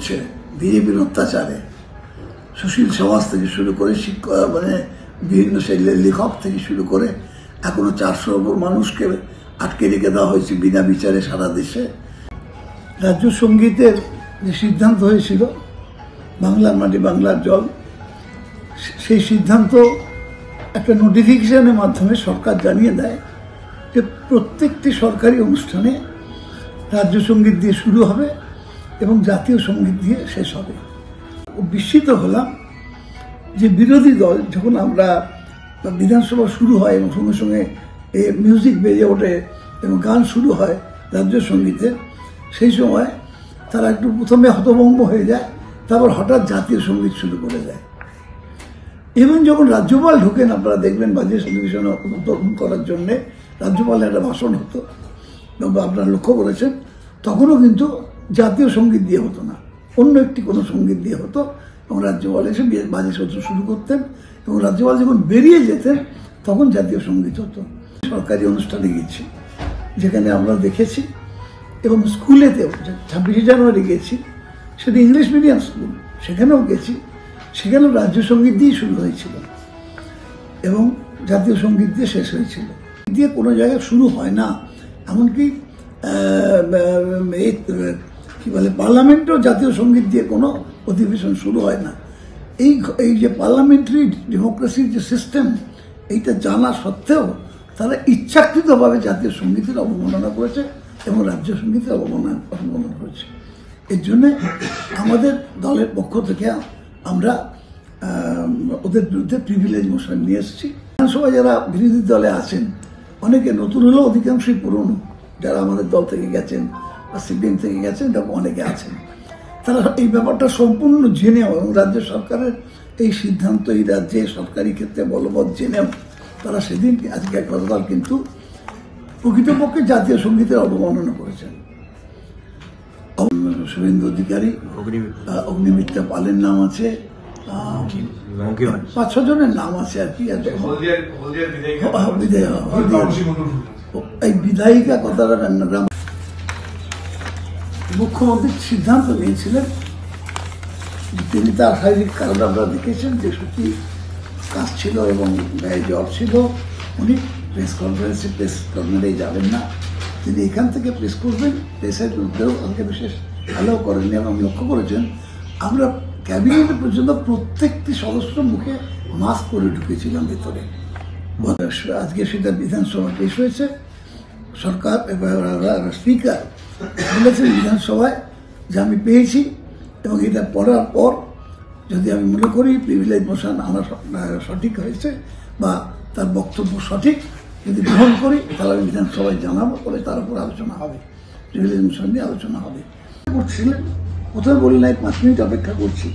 হচ্ছে বিজেপির অত্যাচারে সুশীল সমাজ থেকে শুরু করে শিক্ষা বিভিন্ন শৈলের লেখক থেকে শুরু করে এখনো 400-র উপর মানুষকে আটকে রেখে দেওয়া হয়েছে বিনা বিচারে সারা দেশে। রাজ্য সঙ্গীতের যে সিদ্ধান্ত হয়েছিল বাংলার মাটি বাংলার জল, সেই সিদ্ধান্ত একটা নোটিফিকেশনের মাধ্যমে সরকার জানিয়ে দেয় যে প্রত্যেকটি সরকারি অনুষ্ঠানে রাজ্য সঙ্গীত দিয়ে শুরু হবে এবং জাতীয় সঙ্গীত দিয়ে শেষ হবে। বিস্মিত হলাম যে বিরোধী দল যখন আমরা বিধানসভা শুরু হয় এবং সঙ্গে সঙ্গে মিউজিক বেজে ওঠে এবং গান শুরু হয় রাজ্য সঙ্গীতের, সেই সময় তারা একটু প্রথমে হতভম্ব হয়ে যায়, তারপর হঠাৎ জাতীয় সঙ্গীত শুরু করে দেয়। এবং যখন রাজ্যপাল ঢোকেন, আপনারা দেখবেন বাজেট অধিবেশন উদ্বোধন করার জন্য রাজ্যপালের একটা ভাষণ হতো, আপনারা লক্ষ্য করেছেন, তখনও কিন্তু জাতীয় সঙ্গীত দিয়ে হতো না, অন্য একটি কোনো সঙ্গীত দিয়ে হতো এবং রাজ্যপাল এসে বাজেট সত্র শুরু করতেন এবং রাজ্যপাল যখন বেরিয়ে যেতেন তখন জাতীয় সঙ্গীত হতো। সরকারি অনুষ্ঠানে গেছি যেখানে আমরা দেখেছি এবং স্কুলেতেও 26শে জানুয়ারি গেছি, সেটা ইংলিশ মিডিয়াম স্কুল, সেখানেও গেছি, সেখানেও রাজ্য সঙ্গীত দিয়ে শুরু হয়েছিল এবং জাতীয় সঙ্গীত দিয়ে শেষ হয়েছিল। দিয়ে কোনো জায়গায় শুরু হয় না, এমনকি কি বলে পার্লামেন্টেও জাতীয় সঙ্গীত দিয়ে কোনো অধিবেশন শুরু হয় না। এই যে পার্লামেন্টারি ডেমোক্রেসির যে সিস্টেম, এইটা জানা সত্ত্বেও তারা ইচ্ছাকৃতভাবে জাতীয় সঙ্গীতের অবমাননা করেছে এবং রাজ্য সঙ্গীতের অবমাননা করেছে। এর জন্যে আমাদের দলের পক্ষ থেকে আমরা ওদের বিরুদ্ধে প্রিভিলেজ মোশন নিয়ে এসেছি। বিধানসভায় যারা বিরোধী দলে আছেন, অনেকে নতুন হলেও অধিকাংশই পুরনো, যারা আমাদের দল থেকে গেছেন বা সিপিএম থেকে গেছেন, এরকম অনেকে আছেন। তারা এই ব্যাপারটা সম্পূর্ণ জেনেও এবং রাজ্য সরকারের এই সিদ্ধান্ত এই রাজ্যে সরকারি ক্ষেত্রে বলবৎ জেনেও তারা সেদিন আজকে গতকাল কিন্তু প্রকৃতপক্ষে জাতীয় সঙ্গীতের অবমাননা করেছেন। শুভেন্দু অধিকারী, অগ্নিমিত্রা পালের নাম আছে, 5-6 জনের নাম আছে আর কি। এই বিধায়িকা কথাটা গ্রাম মুখ্যমন্ত্রী সিদ্ধান্ত নিয়েছিলেন, তিনি তার শারীরিক কারণ আপনারা দেখেছেন যে সত্যি কাজ ছিল এবং গায়ে জ্বর ছিল, উনি প্রেস কনফারেন্সে যাবেন না, তিনি এখান থেকে প্রেস করবেন। প্রেসের বিরুদ্ধেও আমাকে বিশেষ ভালো করেননি এবং লক্ষ্য করেছেন আমরা ক্যাবিনেট পর্যন্ত প্রত্যেকটি সদস্য মুখে মাস্ক পরে ঢুকেছিলাম ভেতরে। আজকে সেটা বিধানসভা পেশ হয়েছে, সরকার স্পিকার বলেছেন বিধানসভায় যে আমি পেয়েছি এবং এটা পড়ার পর যদি আমি মনে করি প্রিভিলেজ মোশন আমার সঠিক হয়েছে বা তার বক্তব্য সঠিক যদি গ্রহণ করি, তাহলে আমি বিধানসভায় জানাবো, বলে তার উপর আলোচনা হবে, প্রিভিলেজ মোশন নিয়ে আলোচনা হবে। করছিলেন প্রথমে বললেন 5 মিনিট অপেক্ষা করছি,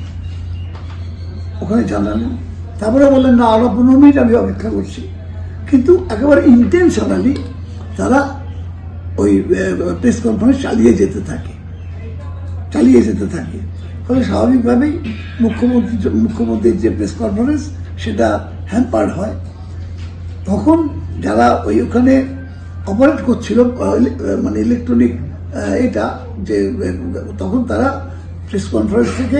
ওখানে জানালেন, তারপরে বললেন না আরো 15 মিনিট আমি অপেক্ষা করছি। কিন্তু একেবারে ইন্টেনশনালি তারা ওই প্রেস কনফারেন্স চালিয়ে যেতে থাকে। ফলে স্বাভাবিকভাবেই মুখ্যমন্ত্রীর যে প্রেস কনফারেন্স সেটা হ্যাম্পার্ড হয়। তখন যারা ওখানে অপারেট করছিল ইলেকট্রনিক এটা যে, তখন তারা প্রেস কনফারেন্স থেকে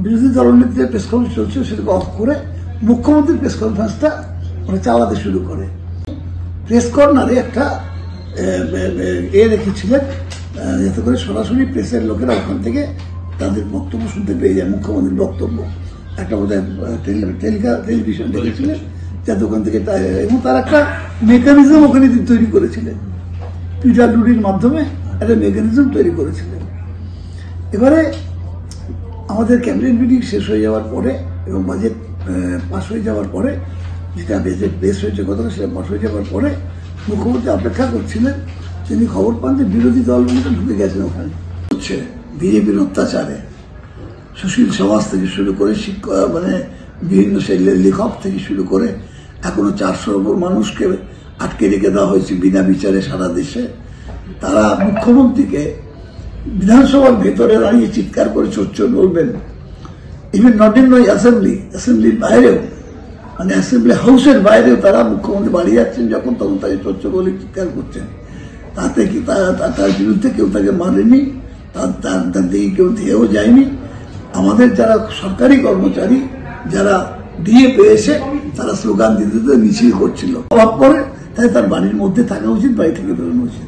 বিরোধী দলনেত্রীর প্রেস কনফারেন্স চলছিল সেটাকে অফ করে মুখ্যমন্ত্রীর প্রেস কনফারেন্সটা চালাতে শুরু করে। প্রেস কর্নারে একটা রেখেছিলেন যাতে করে সরাসরি প্রেসের লোকেরা ওখান থেকে তাদের বক্তব্য শুনতে পেয়ে যায়, মুখ্যমন্ত্রীর বক্তব্য। একটা বোধহয় টেলিভিশন দেখেছিলেন যাতে ওখান থেকে, এবং তার একটা মেকানিজম ওখানে তৈরি করেছিলেন, পিডাব্লিউডির মাধ্যমে একটা মেকানিজম তৈরি করেছিলেন। এবারে আমাদের ক্যাবিনেট মিটিং শেষ হয়ে যাওয়ার পরে এবং বাজেট পাস হয়ে যাওয়ার পরে, যেটা বাজেট বেশ হয়েছে গতকাল, সেটা পাস হয়ে যাওয়ার পরে মুখ্যমন্ত্রী অপেক্ষা করছিলেন, তিনি খবর পান যে বিরোধী দলগুলোকে ঢুকে গেছেন ওখানে। হচ্ছে বিজেপির অত্যাচারে সুশীল সমাজ থেকে শুরু করে শিক্ষা বিভিন্ন শৈলের লেখক থেকে শুরু করে এখনো 400-র উপর মানুষকে আটকে রেখে দেওয়া হয়েছে বিনা বিচারে সারা দেশে। তারা মুখ্যমন্ত্রীকে বিধানসভার ভেতরে দাঁড়িয়ে চিৎকার করে চোর বলবেন, ইভেন নট ইন মাই অ্যাসেম্বলির বাইরেও, অ্যাসেম্বলি হাউসের বাইরেও তারা মুখ্যমন্ত্রী বাড়ি যাচ্ছেন যখন, তখন তাকে চোর বলে চিৎকার করছেন। তাতে কি তার বিরুদ্ধে কেউ তাকে মারেনি, তার দিকে কেউ ধেয়েও যায়নি। আমাদের যারা সরকারি কর্মচারী যারা দিয়ে পেয়েছে তারা স্লোগান দিতে দিতে মিছিল করছিল, অভাব করে তাই তার বাড়ির মধ্যে থাকা উচিত, বাড়ি থেকে বেরোনো উচিত।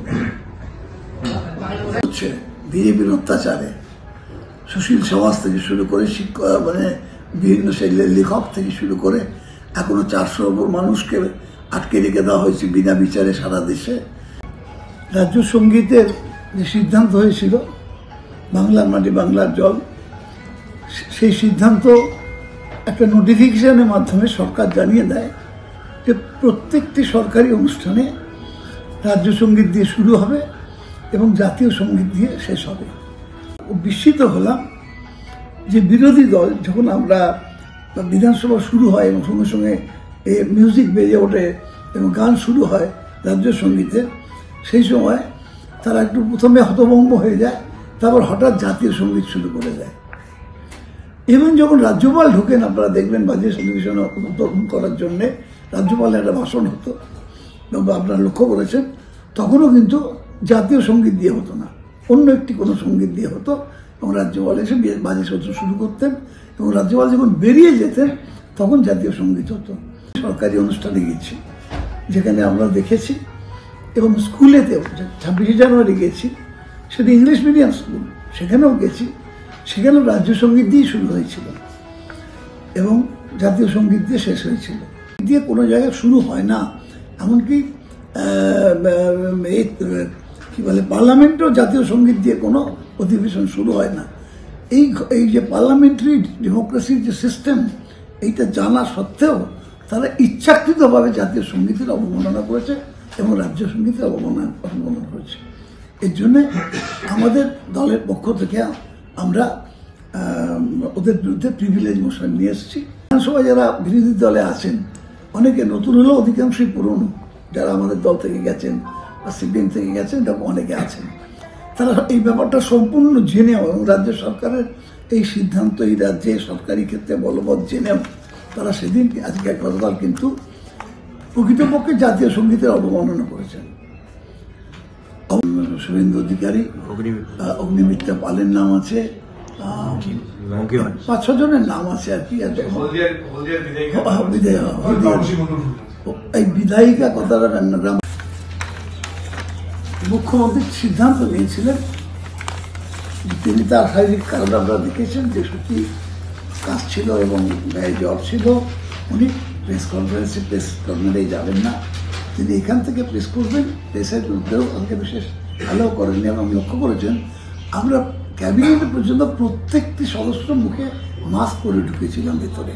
হচ্ছে বিজেপির অত্যাচারে সুশীল সমাজ থেকে শুরু করে শিক্ষা বিভিন্ন শ্রেণীর লেখক থেকে শুরু করে এখনো 400-র উপর মানুষকে আটকে রেখে দেওয়া হয়েছে বিনা বিচারে সারা দেশে। রাজ্য সঙ্গীতের যে সিদ্ধান্ত হয়েছিল বাংলার মাটি বাংলার জল, সেই সিদ্ধান্ত একটা নোটিফিকেশনের মাধ্যমে সরকার জানিয়ে দেয় যে প্রত্যেকটি সরকারি অনুষ্ঠানে রাজ্য সঙ্গীত দিয়ে শুরু হবে এবং জাতীয় সঙ্গীত দিয়ে শেষ হবে। বিস্মিত হলাম যে বিরোধী দল যখন আমরা বিধানসভা শুরু হয় এবং সঙ্গে সঙ্গে মিউজিক বেজে ওঠে এবং গান শুরু হয় রাজ্য সঙ্গীতে, সেই সময় তারা একটু প্রথমে হতভম্ব হয়ে যায়, তারপর হঠাৎ জাতীয় সঙ্গীত শুরু করে দেয়। এবং যখন রাজ্যপাল ঢোকেন, আপনারা দেখবেন বাজেট অধিবেশন উদ্বোধন করার জন্যে রাজ্যপালের একটা ভাষণ হতো, আপনারা লক্ষ্য করেছেন, তখনও কিন্তু জাতীয় সঙ্গীত দিয়ে হতো না, অন্য একটি কোনো সঙ্গীত দিয়ে হতো এবং রাজ্যপাল এসে বাজেট সত্র শুরু করতেন এবং রাজ্যপাল যখন বেরিয়ে যেতেন তখন জাতীয় সঙ্গীত হতো। সরকারি অনুষ্ঠানে গেছি যেখানে আমরা দেখেছি এবং স্কুলেতেও 26শে জানুয়ারি গেছি, সেটা ইংলিশ মিডিয়াম স্কুল, সেখানেও গেছি, সেখানেও রাজ্য সঙ্গীত দিয়ে শুরু হয়েছিল এবং জাতীয় সঙ্গীত দিয়ে শেষ হয়েছিল। দিয়ে কোনো জায়গায় শুরু হয় না, এমনকি কি বলে পার্লামেন্টেও জাতীয় সঙ্গীত দিয়ে কোনো অধিবেশন শুরু হয় না। এই যে পার্লামেন্টারি ডেমোক্রেসির যে সিস্টেম, এইটা জানা সত্ত্বেও তারা ইচ্ছাকৃতভাবে জাতীয় সঙ্গীতের অবমাননা করেছে এবং রাজ্য সঙ্গীতের অবমাননা করেছে। এর জন্য আমাদের দলের পক্ষ থেকে আমরা ওদের বিরুদ্ধে প্রিভিলেজ মোশন নিয়ে এসেছি। বিধানসভায় যারা বিরোধী দলে আছেন অনেকে নতুন হলেও অধিকাংশই পুরনো, যারা আমাদের দল থেকে গেছেন বা সিপিএম থেকে গেছেন, এরকম অনেকে আছেন। তারা এই ব্যাপারটা সম্পূর্ণ জেনেও এবং রাজ্য সরকারের এই সিদ্ধান্ত এই রাজ্যে সরকারি ক্ষেত্রে বলবৎ জেনেও তারা সেদিন আজকে গতকাল কিন্তু প্রকৃতপক্ষে জাতীয় সঙ্গীতের অবমাননা করেছেন। শুভেন্দু অধিকারী, অগ্নিমিত্রা পালের নাম আছে, 5-6 জনের নাম আছে আর কি। এই বিধায়িকা কথাটা মুখ্যমন্ত্রী সিদ্ধান্ত নিয়েছিলেন, তিনি তার শারীরিক কারণ আপনারা দেখেছেন যে সত্যি কাজ ছিল এবং গায়ে জ্বর ছিল, উনি প্রেস কনফারেন্সে যাবেন না, তিনি এখান থেকে প্রেস করবেন। প্রেসের বিরুদ্ধেও আমাকে বিশেষ ভালো করেননি এবং লক্ষ্য করেছেন আমরা ক্যাবিনেটে পর্যন্ত প্রত্যেকটি সদস্য মুখে মাস্ক পরে ঢুকেছিলাম ভেতরে।